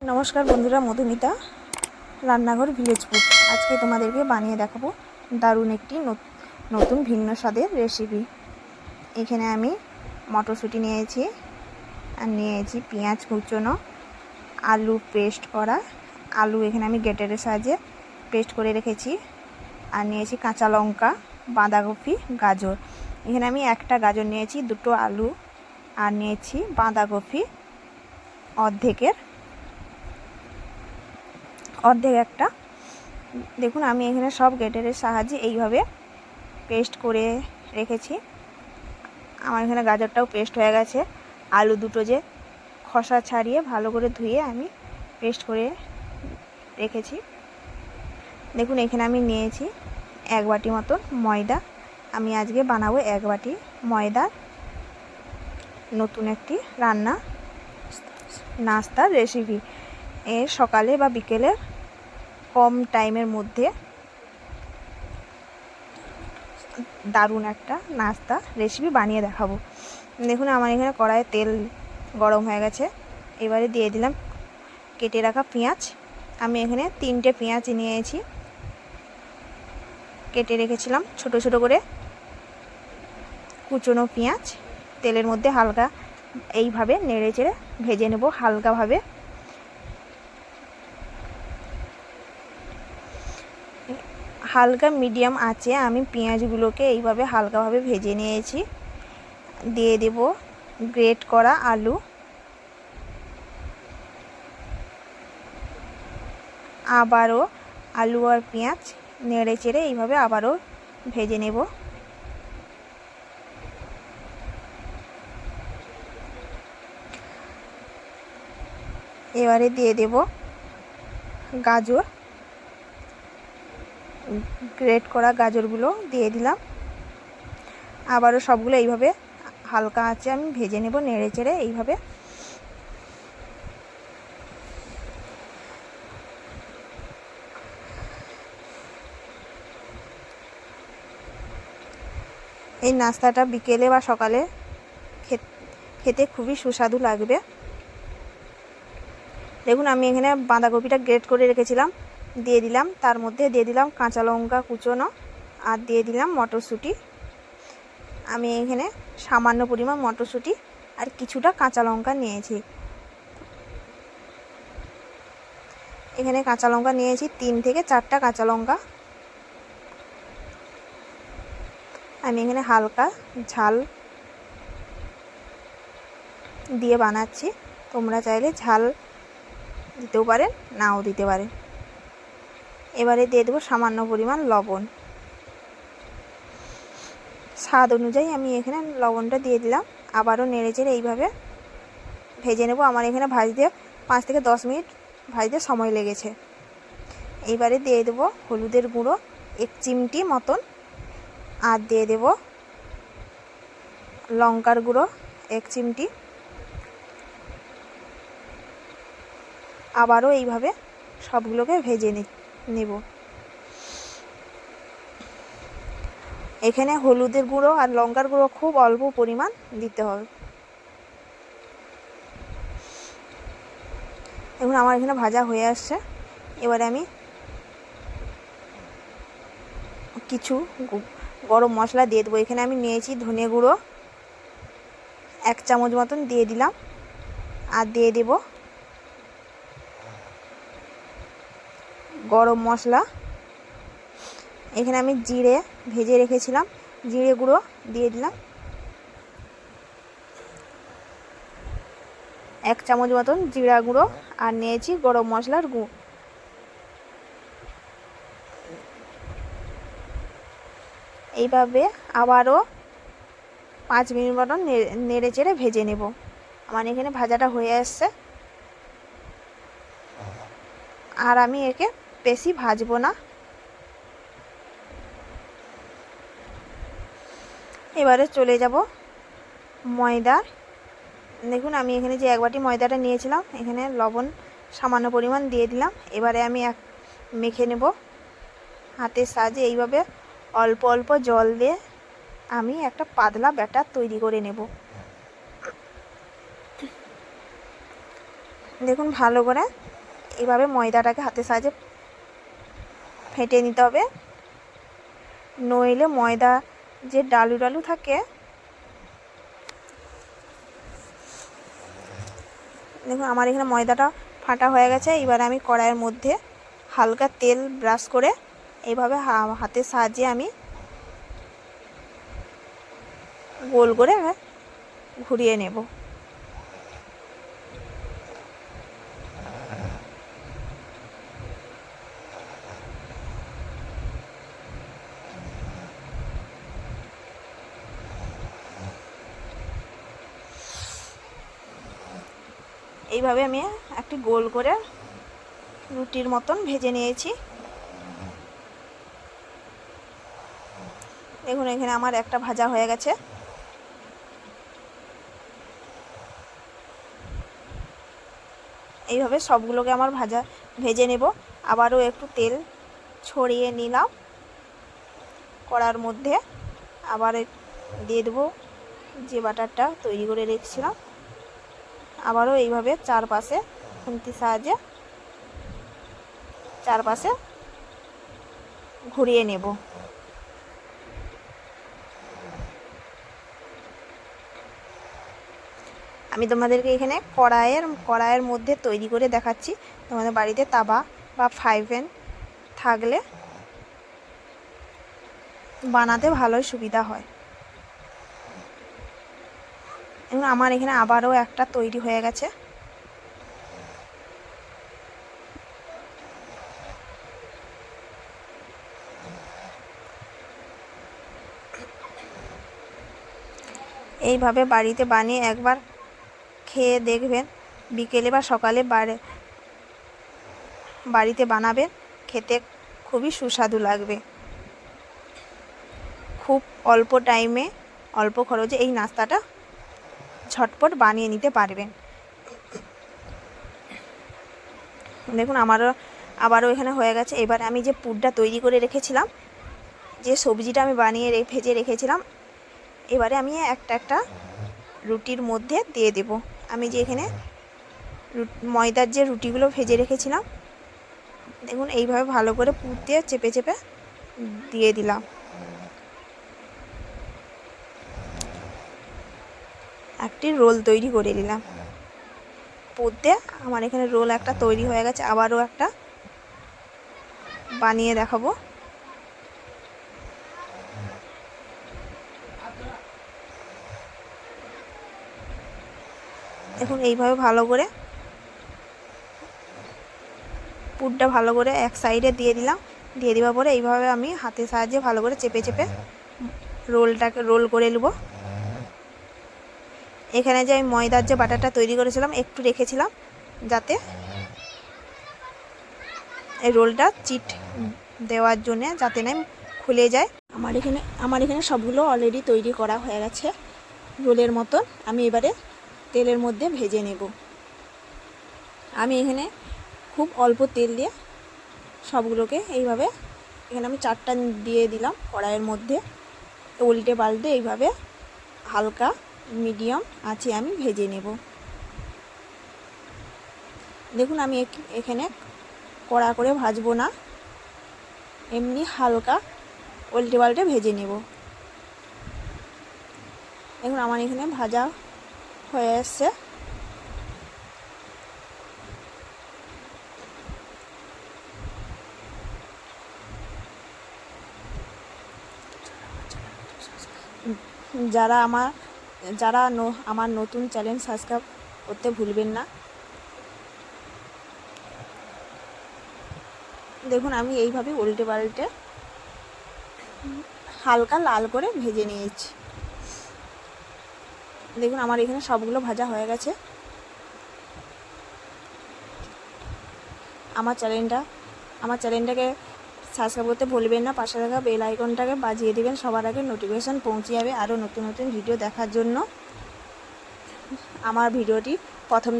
নমস্কার বন্ধুরা, মধুমিতা রান্নাঘর ভিলেজ ফুড আজকে তোমাদেরকে বানিয়ে দেখাবো দারুণ একটি নতুন ভিন্ন স্বাদের রেসিপি। এখানে আমি মটরশুঁটি নিয়েছি আর নিয়েছি পেঁয়াজ কুচনো, আলু পেস্ট করা, আলু এখানে আমি গ্রেটারের সাহায্যে পেস্ট করে রেখেছি, আর নিয়েছি কাঁচা লঙ্কা, বাঁধাকপি, গাজর। এখানে আমি একটা গাজর নিয়েছি, দুটো আলু, আর নিয়েছি বাঁধাকপি অর্ধেক একটা। দেখুন আমি এখানে সব গ্রেটারের সাহায্যে এইভাবে পেস্ট করে রেখেছি। আমার এখানে গাজরটাও পেস্ট হয়ে গেছে। আলু দুটো যে খোসা ছাড়িয়ে ভালো করে ধুয়ে আমি পেস্ট করে রেখেছি। দেখুন এখানে আমি নিয়েছি 1 বাটি মতন ময়দা। আমি আজকে বানাবো 1 বাটি ময়দার নতুন একটি নাস্তার রেসিপি। সকালে বা বিকেলে কম টাইমের মধ্যে দারুণ একটা নাস্তা রেসিপি বানিয়ে দেখাবো। দেখুন আমার এখানে কড়াইয়ে তেল গরম হয়ে গেছে। এবারে দিয়ে দিলাম কেটে রাখা পেঁয়াজ। আমি এখানে 3টে পেঁয়াজ নিয়েছি, কেটে রেখেছিলাম ছোট ছোট করে কুচনো পেঁয়াজ। তেলের মধ্যে হালকা এইভাবে নেড়ে চেড়ে ভেজে নেব হালকাভাবে। হালকা মিডিয়াম আঁচে আমি পেঁয়াজগুলোকে এইভাবে হালকাভাবে ভেজে নিয়েছি। দিয়ে দেব গ্রেট করা আলু, আবারও আলু আর পেঁয়াজ নেড়ে চেড়ে এইভাবে আবারও ভেজে নেব। এবারে দিয়ে দেব গাজর, গ্রেট করা গাজরগুলো দিয়ে দিলাম। আবারও সবগুলো এইভাবে হালকা আঁচে আমি ভেজে নেব নেড়ে চেড়ে এইভাবে। এই নাস্তাটা বিকেলে বা সকালে খেতে খুবই সুস্বাদু লাগবে। দেখুন আমি এখানে বাঁধাকপিটা গ্রেট করে রেখেছিলাম, দিয়ে দিলাম। তার মধ্যে দিয়ে দিলাম কাঁচা লঙ্কা কুচনো, আর দিয়ে দিলাম মটরশুঁটি। আমি এখানে সামান্য পরিমাণ মটরশুঁটি আর কিছুটা কাঁচা লঙ্কা নিয়েছি। এখানে কাঁচা লঙ্কা নিয়েছি 3 থেকে 4টা কাঁচা লঙ্কা। আমি এখানে হালকা ঝাল দিয়ে বানাচ্ছি, তোমরা চাইলে ঝাল দিতেও পারেন, নাও দিতে পারেন। এবারে দিয়ে দেবো সামান্য পরিমাণ লবণ। স্বাদ অনুযায়ী আমি এখানে লবণটা দিয়ে দিলাম। আবারও নেড়ে চেড়ে এইভাবে ভেজে নেব। আমার এখানে ভাজতে 5 থেকে 10 মিনিট ভাজতে সময় লেগেছে। এইবারে দিয়ে দেবো হলুদের গুঁড়ো 1 চিমটি মতন, আর দিয়ে দেব লঙ্কার গুঁড়ো 1 চিমটি। আবারও এইভাবে সবগুলোকে ভেজে নেব। এখানে হলুদের গুঁড়ো আর লঙ্কার গুঁড়ো খুব অল্প পরিমাণ দিতে হবে। এখন আমার এখানে ভাজা হয়ে আসছে। এবারে আমি কিছু গরম মশলা দিয়ে দেবো। এখানে আমি নিয়েছি ধনে গুঁড়ো 1 চামচ মতন দিয়ে দিলাম, আর দিয়ে দেব গরম মশলা। এখানে আমি জিরে ভেজে রেখেছিলাম, জিরে গুঁড়ো দিয়ে দিলাম 1 চামচ মতন জিরা গুঁড়ো, আর নিয়েছি গরম মশলার গুঁড়ো। এইভাবে আবারও 5 মিনিট মতন নেড়ে চেড়ে ভেজে নেব। আমার এখানে ভাজাটা হয়ে আসছে, আর আমি একে বেশি ভাজবো না। এবারে চলে যাব ময়দা। দেখুন আমি এখানে যে 1 বাটি ময়দাটা নিয়েছিলাম, এখানে লবণ সামান্য পরিমাণ দিয়ে দিলাম। এবারে আমি মেখে নেব হাতের সাহায্যে। এইভাবে অল্প অল্প জল দিয়ে আমি একটা পাতলা ব্যাটার তৈরি করে নেব। দেখুন ভালো করে এভাবে ময়দাটাকে হাতের সাহায্যে ফেটে নিতে হবে, নইলে ময়দা যে ডালু ডালু থাকে। দেখুন আমার এখানে ময়দাটা ফাটা হয়ে গেছে। এবার আমি কড়াইয়ের মধ্যে হালকা তেল ব্রাশ করে এইভাবে হাতের সাহায্যে আমি গোল করে ঘুরিয়ে নেব। এইভাবে আমি একটি গোল করে রুটির মতন ভেজে নিয়েছি। দেখুন এখানে আমার একটা ভাজা হয়ে গেছে। এইভাবে সবগুলোকে আমার ভেজে নেব। আবারও একটু তেল ছড়িয়ে নিলাম কড়ার মধ্যে। আবার দিয়ে দেবো যে বাটারটা তৈরি করে রেখেছিলাম। আবারও এইভাবে চারপাশে খুন্তির সাহায্যে চারপাশে ঘুরিয়ে নেব। আমি তোমাদেরকে এখানে কড়াইয়ের মধ্যে তৈরি করে দেখাচ্ছি। তোমাদের বাড়িতে তাওয়া বা ফ্রাই প্যান থাকলে বানাতে ভালোই সুবিধা হয়। এবং আমার এখানে আবারও একটা তৈরি হয়ে গেছে। এইভাবে বাড়িতে বানিয়ে একবার খেয়ে দেখবেন, বিকেলে বা সকালে বাড়িতে বানাবেন, খেতে খুবই সুস্বাদু লাগবে। খুব অল্প টাইমে অল্প খরচে এই নাস্তাটা ঝটপট বানিয়ে নিতে পারবেন। দেখুন আবারও এখানে হয়ে গেছে। এবার আমি যে পুরটা তৈরি করে রেখেছিলাম, যে সবজিটা আমি ভেজে রেখেছিলাম, এবারে আমি একটা রুটির মধ্যে দিয়ে দেব। আমি যে এখানে ময়দার যে রুটিগুলো ভেজে রেখেছিলাম, দেখুন এইভাবে ভালো করে পুর দিয়ে চেপে চেপে দিয়ে দিলাম। একটি রোল তৈরি করে নিলাম পুর দিয়ে। আমার এখানে রোল একটা তৈরি হয়ে গেছে। আবারও একটা বানিয়ে দেখাবো। দেখুন এইভাবে ভালো করে পুরটা ভালো করে এক সাইডে দিয়ে দিলাম। দিয়ে দেওয়ার পরে এইভাবে আমি হাতের সাহায্যে ভালো করে চেপে চেপে রোলটাকে রোল করে নেব। এখানে যে আমি ময়দার যে বাটারটা তৈরি করেছিলাম একটু রেখেছিলাম, যাতে এই রোলটা চিট দেওয়ার জন্য যাতে না খুলে যায়। আমার এখানে সবগুলো অলরেডি তৈরি করা হয়ে গেছে রোলের মতন। আমি এবারে তেলের মধ্যে ভেজে নেব। আমি এখানে খুব অল্প তেল দিয়ে সবগুলোকে এইভাবে, এখানে আমি 4টা দিয়ে দিলাম কড়াইয়ের মধ্যে। উল্টে পাল্টে এইভাবে হালকা মিডিয়াম আঁচে আমি ভেজে নেব। দেখুন আমি এখানে কড়া করে ভাজবো না, এমনি হালকা উল্টে পাল্টে ভেজে নেব। দেখুন আমার এখানে ভাজা হয়ে আসছে। যারা আমার নতুন চ্যানেল সাবস্ক্রাইব করতে ভুলবেন না। দেখুন আমি এইভাবে উল্টে পাল্টে হালকা লাল করে ভেজে নিয়েছি। দেখুন আমার এখানে সবগুলো ভাজা হয়ে গেছে। আমার চ্যানেলটাকে সাবস্ক্রাইব করতে ভুলবেন না। পাশে থাকা বেল আইকনটাকে বাজিয়ে দিবেন, সবার আগে নোটিফিকেশান পৌঁছে যাবে আরও নতুন নতুন ভিডিও দেখার জন্য। আমার ভিডিওটি প্রথম